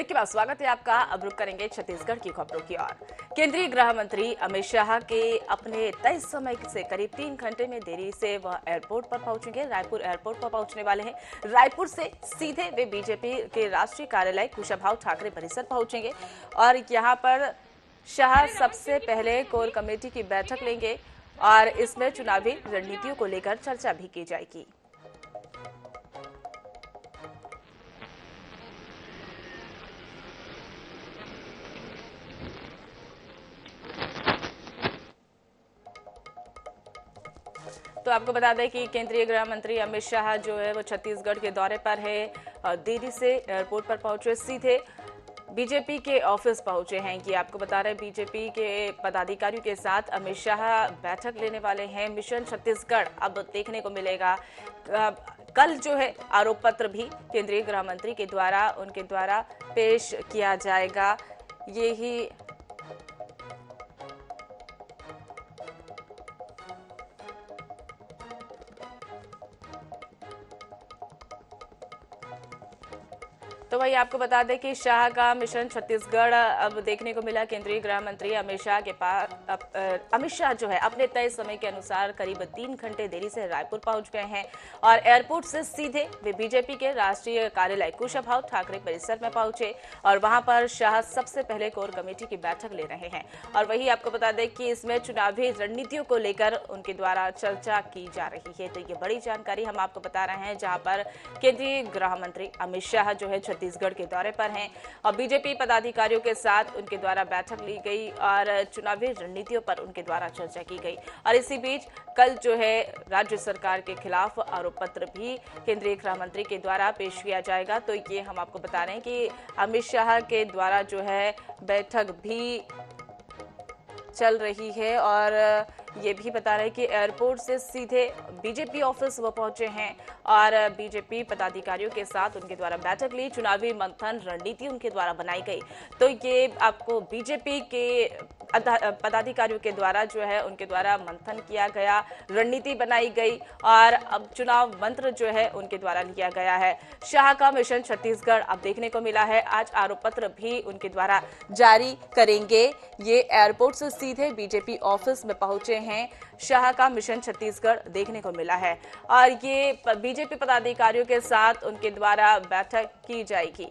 Break के बाद स्वागत है आपका। अब रुक करेंगे छत्तीसगढ़ की खबरों की ओर। केंद्रीय गृह मंत्री अमित शाह के अपने तय समय से करीब 3 घंटे में देरी से वह एयरपोर्ट पर पहुंचेंगे। रायपुर एयरपोर्ट पर पहुंचने वाले हैं। रायपुर से सीधे वे बीजेपी के राष्ट्रीय कार्यालय कुशाभाऊ ठाकरे परिसर पहुंचेंगे और यहां पर शाह सबसे पहले कोर कमेटी की बैठक लेंगे और इसमें चुनावी रणनीतियों को लेकर चर्चा भी की जाएगी। तो आपको बता दें कि केंद्रीय गृह मंत्री अमित शाह जो है वो छत्तीसगढ़ के दौरे पर है और देरी से एयरपोर्ट पर पहुंचे, सीधे बीजेपी के ऑफिस पहुंचे हैं। कि आपको बता रहे बीजेपी के पदाधिकारियों के साथ अमित शाह बैठक लेने वाले हैं। मिशन छत्तीसगढ़ अब देखने को मिलेगा। कल जो है आरोप पत्र भी केंद्रीय गृह मंत्री के द्वारा उनके द्वारा पेश किया जाएगा। यही तो वही आपको बता दें कि शाह का मिशन छत्तीसगढ़ अब देखने को मिला। केंद्रीय गृह मंत्री अमित शाह जो है अपने तय समय के अनुसार करीब 3 घंटे देरी से रायपुर पहुंच गए हैं और एयरपोर्ट से सीधे वे बीजेपी के राष्ट्रीय कार्यालय कुशाभाऊ ठाकरे परिसर में पहुंचे और वहां पर शाह सबसे पहले कोर कमेटी की बैठक ले रहे हैं। और वही आपको बता दें कि इसमें चुनावी रणनीतियों को लेकर उनके द्वारा चर्चा की जा रही है। तो ये बड़ी जानकारी हम आपको बता रहे हैं, जहां पर केंद्रीय गृह मंत्री अमित शाह जो है छत्तीसगढ़ के दौरे पर हैं और बीजेपी पदाधिकारियों के साथ उनके द्वारा बैठक ली गई और चुनावी रणनीतियों पर उनके द्वारा चर्चा की गई। और इसी बीच कल जो है राज्य सरकार के खिलाफ आरोप पत्र भी केंद्रीय गृह मंत्री के द्वारा पेश किया जाएगा। तो ये हम आपको बता रहे हैं कि अमित शाह के द्वारा जो है बैठक भी चल रही है और ये भी बता रहे हैं कि एयरपोर्ट से सीधे बीजेपी ऑफिस वो पहुंचे हैं और बीजेपी पदाधिकारियों के साथ उनके द्वारा बैठक ली, चुनावी मंथन रणनीति उनके द्वारा बनाई गई। तो ये आपको बीजेपी के पदाधिकारियों के द्वारा जो है उनके द्वारा मंथन किया गया, रणनीति बनाई गई और अब चुनाव मंत्र जो है उनके द्वारा लिया गया है। शाह का मिशन छत्तीसगढ़ अब देखने को मिला है। आज आरोप पत्र भी उनके द्वारा जारी करेंगे। ये एयरपोर्ट से सीधे बीजेपी ऑफिस में पहुंचे हैं। शाह का मिशन छत्तीसगढ़ देखने को मिला है और ये बीजेपी पदाधिकारियों के साथ उनके द्वारा बैठक की जाएगी।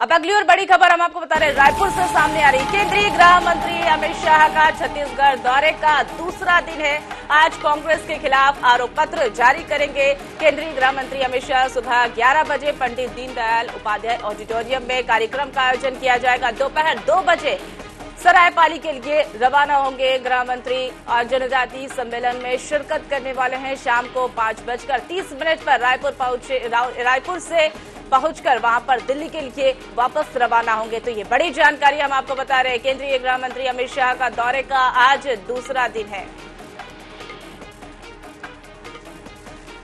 अब अगली और बड़ी खबर हम आपको बता रहे हैं, रायपुर से सामने आ रही। केंद्रीय गृह मंत्री अमित शाह का छत्तीसगढ़ दौरे का दूसरा दिन है। आज कांग्रेस के खिलाफ आरोप पत्र जारी करेंगे केंद्रीय गृह मंत्री अमित शाह। सुबह 11 बजे पंडित दीनदयाल उपाध्याय ऑडिटोरियम में कार्यक्रम का आयोजन किया जाएगा। दोपहर 2 बजे सरायपाली के लिए रवाना होंगे गृह मंत्री और जनजातीय सम्मेलन में शिरकत करने वाले हैं। शाम को 5:30 पर रायपुर से पहुंचकर वहां पर दिल्ली के लिए वापस रवाना होंगे। तो ये बड़ी जानकारी हम आपको बता रहे हैं। केंद्रीय गृह मंत्री अमित शाह का दौरे का आज दूसरा दिन है।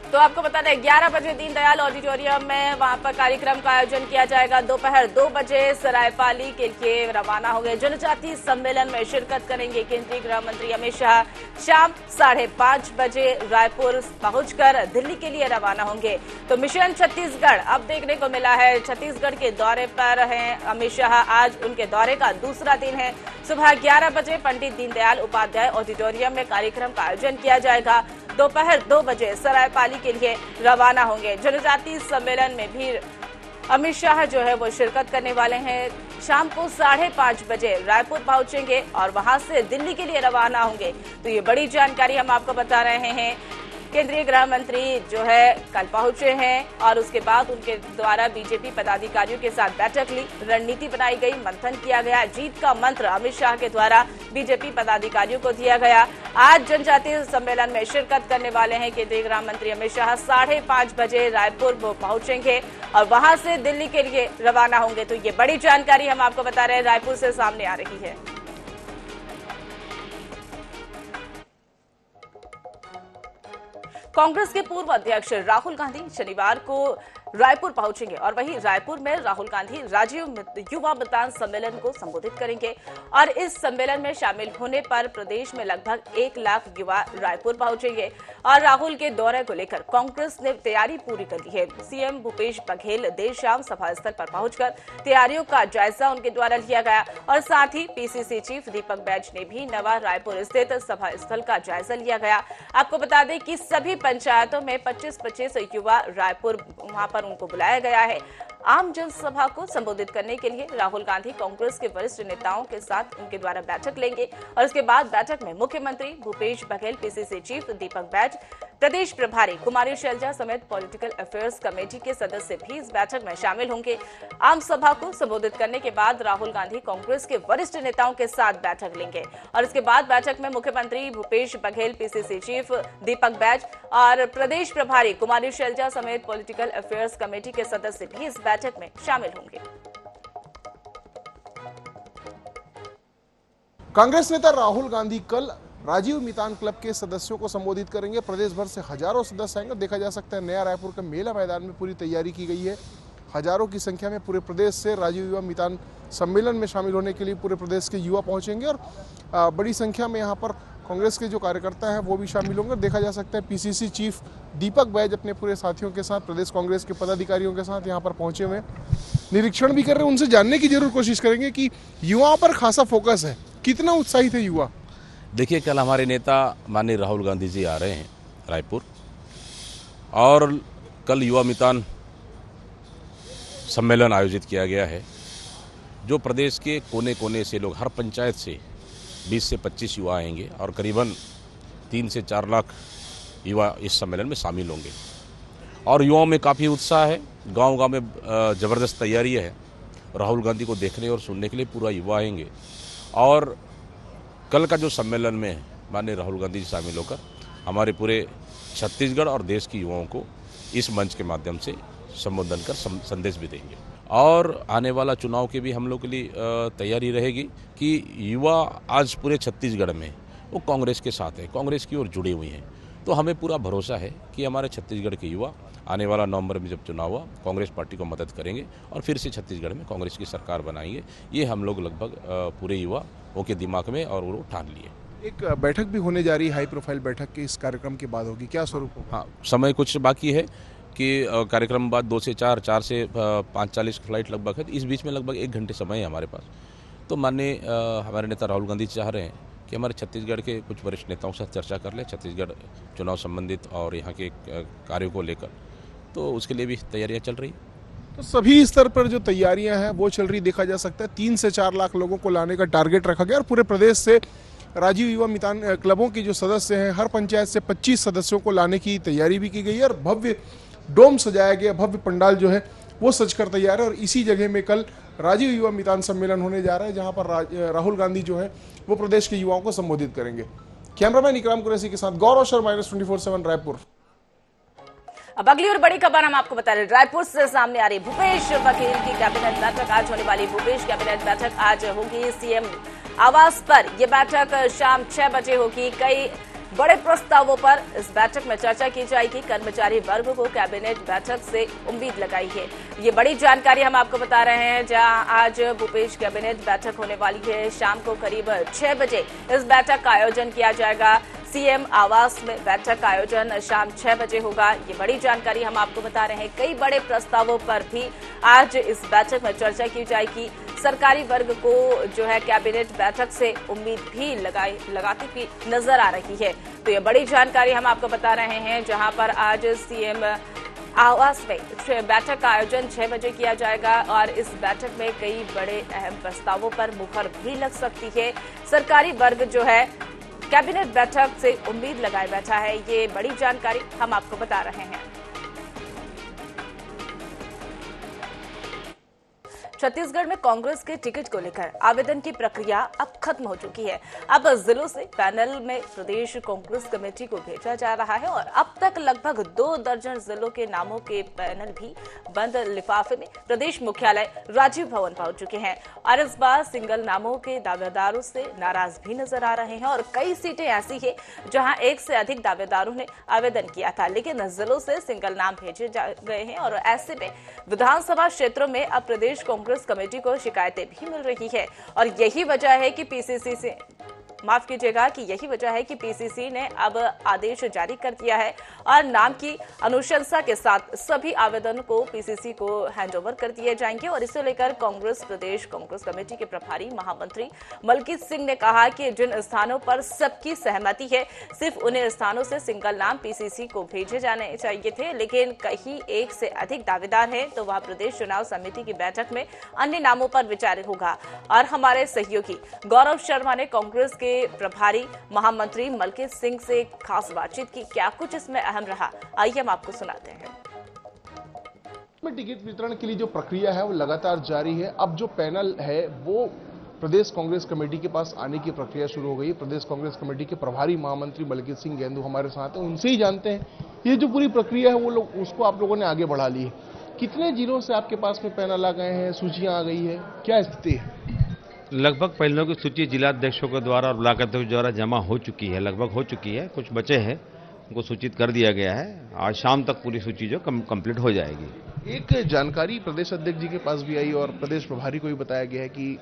तो आपको बता दें 11 बजे दीनदयाल ऑडिटोरियम में वहां पर कार्यक्रम का आयोजन किया जाएगा। दोपहर 2 बजे सरायपाली के लिए रवाना होंगे। जनजातीय सम्मेलन में शिरकत करेंगे केंद्रीय गृह मंत्री अमित शाह। शाम 5:30 बजे रायपुर पहुंचकर दिल्ली के लिए रवाना होंगे। तो मिशन छत्तीसगढ़ अब देखने को मिला है। छत्तीसगढ़ के दौरे पर हैं अमित शाह। आज उनके दौरे का दूसरा दिन है। सुबह 11 बजे पंडित दीनदयाल उपाध्याय ऑडिटोरियम में कार्यक्रम का आयोजन किया जाएगा। दोपहर 2 बजे सरायपाली के लिए रवाना होंगे। जनजातीय सम्मेलन में भी अमित शाह जो है वो शिरकत करने वाले हैं। शाम को 5:30 बजे रायपुर पहुंचेंगे और वहां से दिल्ली के लिए रवाना होंगे। तो ये बड़ी जानकारी हम आपको बता रहे हैं। केंद्रीय गृह मंत्री जो है कल पहुंचे हैं और उसके बाद उनके द्वारा बीजेपी पदाधिकारियों के साथ बैठक ली, रणनीति बनाई गई, मंथन किया गया। जीत का मंत्र अमित शाह के द्वारा बीजेपी पदाधिकारियों को दिया गया। आज जनजातीय सम्मेलन में शिरकत करने वाले हैं केंद्रीय गृह मंत्री अमित शाह। 5:30 बजे रायपुर वो पहुंचेंगे और वहां से दिल्ली के लिए रवाना होंगे। तो ये बड़ी जानकारी हम आपको बता रहे हैं, रायपुर से सामने आ रही है। कांग्रेस के पूर्व अध्यक्ष राहुल गांधी शनिवार को रायपुर पहुंचेंगे और वहीं रायपुर में राहुल गांधी राजीव युवा मतदान सम्मेलन को संबोधित करेंगे। और इस सम्मेलन में शामिल होने पर प्रदेश में लगभग 1 लाख युवा रायपुर पहुंचेंगे। और राहुल के दौरे को लेकर कांग्रेस ने तैयारी पूरी कर ली है। सीएम भूपेश बघेल देर शाम सभा स्थल पर पहुंचकर तैयारियों का जायजा उनके द्वारा लिया गया और साथ ही पीसीसी चीफ दीपक बैज ने भी नवा रायपुर स्थित सभा स्थल का जायजा लिया गया। आपको बता दें कि सभी पंचायतों में 25-25 युवा रायपुर वहां पर उनको बुलाया गया है। आम जनसभा को संबोधित करने के लिए राहुल गांधी कांग्रेस के वरिष्ठ नेताओं के साथ उनके द्वारा बैठक लेंगे और इसके बाद बैठक में मुख्यमंत्री भूपेश बघेल, पीसीसी चीफ दीपक बैज, प्रदेश प्रभारी कुमारी शैलजा समेत पॉलिटिकल अफेयर्स कमेटी के सदस्य भी इस बैठक में शामिल होंगे। आम सभा को संबोधित करने के बाद राहुल गांधी कांग्रेस के वरिष्ठ नेताओं के साथ बैठक लेंगे और इसके बाद बैठक में मुख्यमंत्री भूपेश बघेल, पीसीसी चीफ दीपक बैज और प्रदेश प्रभारी कुमारी शैलजा समेत पॉलिटिकल अफेयर्स कमेटी के सदस्य भी इस बैठक में शामिल होंगे। कांग्रेस नेता राहुल गांधी कल राजीव मितान क्लब के सदस्यों को संबोधित करेंगे। प्रदेश भर से हजारों सदस्य आएंगे। देखा जा सकता है नया रायपुर के मेला मैदान में पूरी तैयारी की गई है। हजारों की संख्या में पूरे प्रदेश से राजीव युवा मितान सम्मेलन में शामिल होने के लिए पूरे प्रदेश के युवा पहुंचेंगे और बड़ी संख्या में यहाँ पर कांग्रेस के जो कार्यकर्ता हैं वो भी शामिल होंगे। देखा जा सकता है पीसीसी चीफ दीपक बैज अपने पूरे साथियों के साथ, प्रदेश कांग्रेस के पदाधिकारियों के साथ यहाँ पर पहुंचे हुए निरीक्षण भी कर रहे हैं। उनसे जानने की जरूर कोशिश करेंगे कि युवाओं पर खासा फोकस है, कितना उत्साहित है युवा। देखिए, कल हमारे नेता माननीय राहुल गांधी जी आ रहे हैं रायपुर और कल युवा मितान सम्मेलन आयोजित किया गया है। जो प्रदेश के कोने कोने से लोग, हर पंचायत से 20 से 25 युवा आएंगे और करीबन 3 से 4 लाख युवा इस सम्मेलन में शामिल होंगे और युवाओं में काफ़ी उत्साह है। गांव-गांव में ज़बरदस्त तैयारी है। राहुल गांधी को देखने और सुनने के लिए पूरा युवा आएंगे और कल का जो सम्मेलन में माननीय राहुल गांधी जी शामिल होकर हमारे पूरे छत्तीसगढ़ और देश के युवाओं को इस मंच के माध्यम से संबोधन कर संदेश भी देंगे। और आने वाला चुनाव की भी हम लोग के लिए तैयारी रहेगी कि युवा आज पूरे छत्तीसगढ़ में वो कांग्रेस के साथ है, कांग्रेस की ओर जुड़े हुए हैं। तो हमें पूरा भरोसा है कि हमारे छत्तीसगढ़ के युवा आने वाला नवंबर में जब चुनाव हुआ कांग्रेस पार्टी को मदद करेंगे और फिर से छत्तीसगढ़ में कांग्रेस की सरकार बनाएंगे। ये हम लोग लगभग पूरे युवाओं के दिमाग में और वो ठान लिए। एक बैठक भी होने जा रही है, हाई प्रोफाइल बैठक की इस कार्यक्रम के बाद होगी, क्या स्वरूप होगा? हाँ, समय कुछ बाकी है कि कार्यक्रम बाद 2 से 4, 4 से 5:40 फ्लाइट लगभग है। इस बीच में लगभग 1 घंटे समय है हमारे पास। तो माननीय हमारे नेता राहुल गांधी चाह रहे हैं कि हमारे छत्तीसगढ़ के कुछ वरिष्ठ नेताओं के साथ चर्चा कर ले छत्तीसगढ़ चुनाव संबंधित और यहाँ के कार्यों को लेकर, तो उसके लिए भी तैयारियाँ चल रही। तो सभी स्तर पर जो तैयारियां हैं वो चल रही। देखा जा सकता है 3 से 4 लाख लोगों को लाने का टारगेट रखा गया और पूरे प्रदेश से राजीव युवा मितान क्लबों की जो सदस्य हैं हर पंचायत से 25 सदस्यों को लाने की तैयारी भी की गई है और भव्य डोम सजाया गया, भव्य पंडाल जो है वो सजकर तैयार है। और इसी जगह में कल राजीव युवा मितान सम्मेलन होने जा रहा है जहां पर राहुल गांधी जो है वो प्रदेश के युवाओं को संबोधित करेंगे। कैमरामैन इकराम कुरैशी के साथ गौरव शर्मा, -24/7 रायपुर। अब अगली और बड़ी खबर हम आपको बता रहे, रायपुर से सामने आ रही भूपेश बघेल की कैबिनेट बैठक। आज होने वाली भूपेश कैबिनेट बैठक आज होगी सीएम आवास पर। यह बैठक शाम 6 बजे होगी। कई बड़े प्रस्तावों पर इस बैठक में चर्चा की जाएगी। कर्मचारी वर्ग को कैबिनेट बैठक से उम्मीद लगाई है। ये बड़ी जानकारी हम आपको बता रहे हैं। जहां आज भूपेश कैबिनेट बैठक होने वाली है, शाम को करीब 6 बजे इस बैठक का आयोजन किया जाएगा। सीएम आवास में बैठक का आयोजन शाम 6 बजे होगा। ये बड़ी जानकारी हम आपको बता रहे हैं। कई बड़े प्रस्तावों पर भी आज इस बैठक में चर्चा की जाएगी। सरकारी वर्ग को जो है कैबिनेट बैठक से उम्मीद भी लगाती हुई नजर आ रही है। तो ये बड़ी जानकारी हम आपको बता रहे हैं, जहां पर आज सीएम आवास में बैठक का आयोजन 6 बजे किया जाएगा और इस बैठक में कई बड़े अहम प्रस्तावों पर मुहर भी लग सकती है। सरकारी वर्ग जो है कैबिनेट बैठक से उम्मीद लगाए बैठा है। ये बड़ी जानकारी हम आपको बता रहे हैं। छत्तीसगढ़ में कांग्रेस के टिकट को लेकर आवेदन की प्रक्रिया अब खत्म हो चुकी है। अब जिलों से पैनल में प्रदेश कांग्रेस कमेटी को भेजा जा रहा है और अब तक लगभग 2 दर्जन जिलों के नामों के पैनल भी बंद लिफाफे में प्रदेश मुख्यालय राजीव भवन पहुंच चुके हैं और इस बार सिंगल नामों के दावेदारों से नाराज भी नजर आ रहे हैं और कई सीटें ऐसी है जहां एक से अधिक दावेदारों ने आवेदन किया था, लेकिन जिलों से सिंगल नाम भेजे जा गए हैं और ऐसे में विधानसभा क्षेत्रों में अब प्रदेश कांग्रेस कमेटी को शिकायतें भी मिल रही है और यही वजह है कि यही वजह है कि पीसीसी ने अब आदेश जारी कर दिया है और नाम की अनुशंसा के साथ सभी आवेदन को पीसीसी को हैंडओवर कर दिए जाएंगे और इसे लेकर प्रदेश कांग्रेस कमेटी के प्रभारी महामंत्री मलकीत सिंह ने कहा कि जिन स्थानों पर सबकी सहमति है सिर्फ उन्हीं स्थानों से सिंगल नाम पीसीसी को भेजे जाने चाहिए थे, लेकिन कहीं एक से अधिक दावेदार हैं तो वह प्रदेश चुनाव समिति की बैठक में अन्य नामों पर विचार होगा। और हमारे सहयोगी गौरव शर्मा ने कांग्रेस के प्रभारी महामंत्री मलकीत सिंह से खास बातचीत की। क्या कुछ इसमें अहम रहा, आइए हम आपको सुनाते हैं। टिकट वितरण के लिए जो प्रक्रिया है वो लगातार जारी है। अब जो पैनल है वो प्रदेश कांग्रेस कमेटी के पास आने की प्रक्रिया शुरू हो गई। प्रदेश कांग्रेस कमेटी के प्रभारी महामंत्री मलकीत सिंह गेंदू हमारे साथ हैं, उनसे ही जानते हैं ये जो पूरी प्रक्रिया है वो लोग उसको आप लोगों ने आगे बढ़ा ली है। कितने जिलों से आपके पास में पैनल आ गए हैं, सूचियां आ गई है, क्या स्थिति है? लगभग पैनलों की सूची जिलाध्यक्षों के द्वारा और ब्लॉक अध्यक्षों द्वारा जमा हो चुकी है, लगभग हो चुकी है। कुछ बचे हैं, उनको सूचित कर दिया गया है। आज शाम तक पूरी सूची जो कंप्लीट हो जाएगी। एक जानकारी प्रदेश अध्यक्ष जी के पास भी आई और प्रदेश प्रभारी को भी बताया गया है कि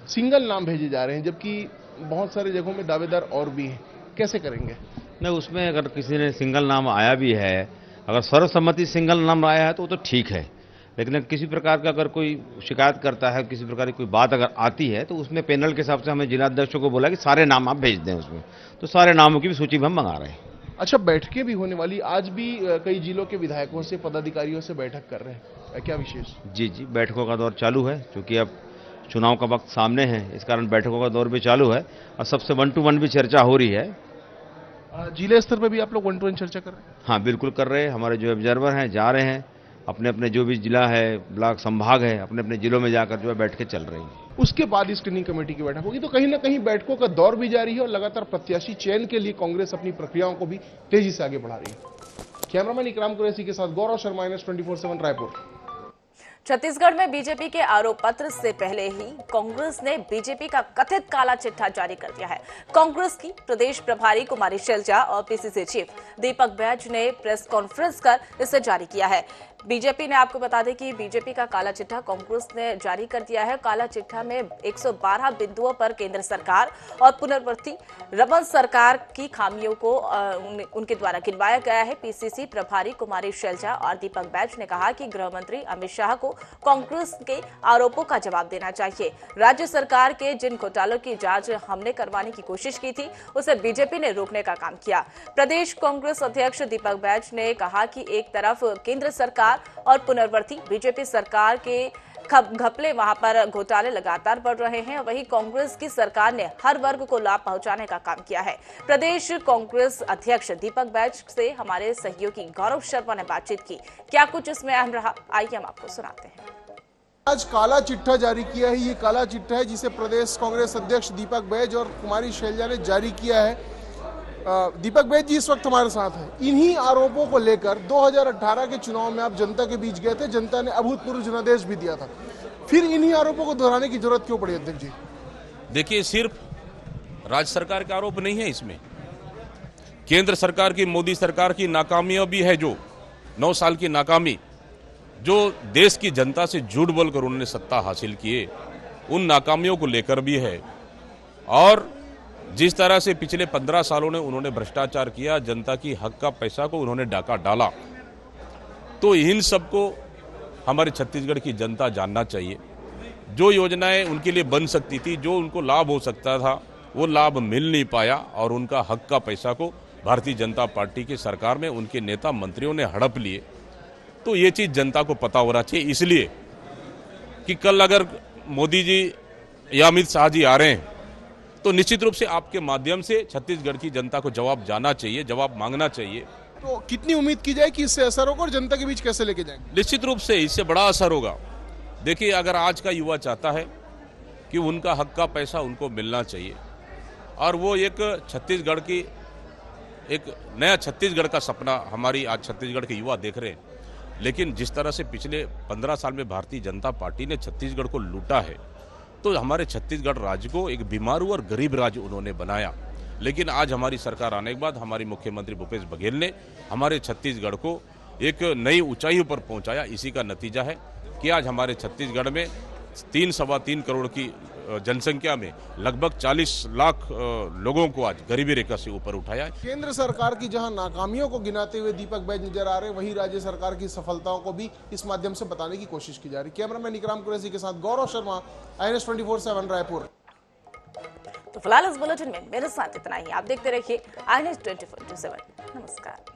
सिंगल नाम भेजे जा रहे हैं, जबकि बहुत सारे जगहों में दावेदार और भी हैं। कैसे करेंगे? नहीं, उसमें अगर किसी ने सिंगल नाम आया भी है, अगर सर्वसम्मति सिंगल नाम आया है तो वो तो ठीक है, लेकिन किसी प्रकार का अगर कोई शिकायत करता है, किसी प्रकार की कोई बात अगर आती है तो उसमें पैनल के हिसाब से हमें जिलाध्यक्षों को बोला कि सारे नाम आप भेज दें उसमें, तो सारे नामों की भी सूची हम मंगा रहे हैं। अच्छा, बैठकें भी होने वाली, आज भी कई जिलों के विधायकों से पदाधिकारियों से बैठक कर रहे हैं, क्या विशेष? जी, बैठकों का दौर चालू है, क्योंकि अब चुनाव का वक्त सामने है, इस कारण बैठकों का दौर भी चालू है और सबसे 1 to 1 भी चर्चा हो रही है। जिले स्तर पर भी आप लोग 1 to 1 चर्चा कर रहे हैं? हाँ, बिल्कुल कर रहे हैं। हमारे जो ऑब्जर्वर हैं जा रहे हैं, अपने अपने जो भी जिला है, ब्लॉक संभाग है, अपने अपने जिलों में जाकर जो है बैठकें चल रही हैं। उसके बाद स्क्रीनिंग कमेटी की बैठक होगी, तो कहीं ना कहीं बैठकों का दौर भी जारी है और लगातार प्रत्याशी चयन के लिए कांग्रेस अपनी प्रक्रियाओं को भी तेजी से आगे बढ़ा रही है। कैमरामैन इकराम कुरैशी के साथ गौरव शर्मा, NS24/7 रायपुर। छत्तीसगढ़ में बीजेपी के आरोप पत्र से पहले ही कांग्रेस ने बीजेपी का कथित काला चिट्ठा जारी कर दिया है। कांग्रेस की प्रदेश प्रभारी कुमारी शैलजा और पीसीसी चीफ दीपक बैज ने प्रेस कॉन्फ्रेंस कर इसे जारी किया है। बीजेपी ने, आपको बता दें कि बीजेपी का काला चिट्ठा कांग्रेस ने जारी कर दिया है। काला चिट्ठा में 112 बिंदुओं पर केंद्र सरकार और पुनर्वर्ती रमन सरकार की खामियों को उनके द्वारा गिनवाया गया है। पीसीसी प्रभारी कुमारी शैलजा और दीपक बैज ने कहा कि गृह मंत्री अमित शाह को कांग्रेस के आरोपों का जवाब देना चाहिए। राज्य सरकार के जिन घोटालों की जांच हमने करवाने की कोशिश की थी उसे बीजेपी ने रोकने का काम किया। प्रदेश कांग्रेस अध्यक्ष दीपक बैज ने कहा कि एक तरफ केंद्र सरकार और पुनर्वर्ती बीजेपी सरकार के घपले, वहां पर घोटाले लगातार बढ़ रहे हैं, वहीं कांग्रेस की सरकार ने हर वर्ग को लाभ पहुंचाने का काम किया है। प्रदेश कांग्रेस अध्यक्ष दीपक बैज से हमारे सहयोगी गौरव शर्मा ने बातचीत की। क्या कुछ इसमें अहम रहा, आइए हम आपको सुनाते हैं। आज काला चिट्ठा जारी किया है। ये काला चिट्ठा है जिसे प्रदेश कांग्रेस अध्यक्ष दीपक बैज और कुमारी शैलजा ने जारी किया है। दीपक बैज जी इस वक्त हमारे साथ हैं। इन्हीं आरोपों को लेकर 2018 के चुनाव में आप जनता के बीच गए थे, जनता ने अभूतपूर्व जनादेश भी दिया था, फिर इन्हीं आरोपों को दोहराने की जरूरत क्यों पड़ी अध्यक्ष जी? देखिए, सिर्फ राज्य सरकार का आरोप नहीं है, इसमें केंद्र सरकार की, मोदी सरकार की नाकामियां भी है। जो 9 साल की नाकामी, जो देश की जनता से झूठ बोलकर उन्होंने सत्ता हासिल किए, उन नाकामियों को लेकर भी है। और जिस तरह से पिछले 15 सालों में उन्होंने भ्रष्टाचार किया, जनता की हक का पैसा को उन्होंने डाका डाला, तो इन सबको हमारे छत्तीसगढ़ की जनता जानना चाहिए। जो योजनाएं उनके लिए बन सकती थी, जो उनको लाभ हो सकता था, वो लाभ मिल नहीं पाया और उनका हक का पैसा को भारतीय जनता पार्टी की सरकार में उनके नेता मंत्रियों ने हड़प लिए। तो ये चीज़ जनता को पता होना चाहिए, इसलिए कि कल अगर मोदी जी या अमित शाह जी आ रहे हैं तो निश्चित रूप से आपके माध्यम से छत्तीसगढ़ की जनता को जवाब जाना चाहिए, जवाब मांगना चाहिए। तो कितनी उम्मीद की जाए कि इससे असर होगा और जनता के बीच कैसे लेके जाएंगे? निश्चित रूप से इससे बड़ा असर होगा। देखिए, अगर आज का युवा चाहता है कि उनका हक का पैसा उनको मिलना चाहिए और वो एक छत्तीसगढ़ की एक नया छत्तीसगढ़ का सपना हमारी आज छत्तीसगढ़ के युवा देख रहे हैं। लेकिन जिस तरह से पिछले 15 साल में भारतीय जनता पार्टी ने छत्तीसगढ़ को लूटा है, तो हमारे छत्तीसगढ़ राज्य को एक बीमारू और गरीब राज्य उन्होंने बनाया। लेकिन आज हमारी सरकार आने के बाद हमारी मुख्यमंत्री भूपेश बघेल ने हमारे छत्तीसगढ़ को एक नई ऊंचाइयों पर पहुंचाया। इसी का नतीजा है कि आज हमारे छत्तीसगढ़ में 3-3.25 करोड़ की जनसंख्या में लगभग 40 लाख लोगों को आज गरीबी रेखा से ऊपर उठाया है। केंद्र सरकार की जहां नाकामियों को गिनाते हुए दीपक बैज नजर आ रहे हैं, वहीं राज्य सरकार की सफलताओं को भी इस माध्यम से बताने की कोशिश की जा रही है। कैमरामैन इकराम कुरैशी के साथ गौरव शर्मा, INS 24/7 रायपुर। तो फिलहाल इस बुलेटिन में मेरे साथ इतना ही। आप देखते रहिए INS 24/7। नमस्कार।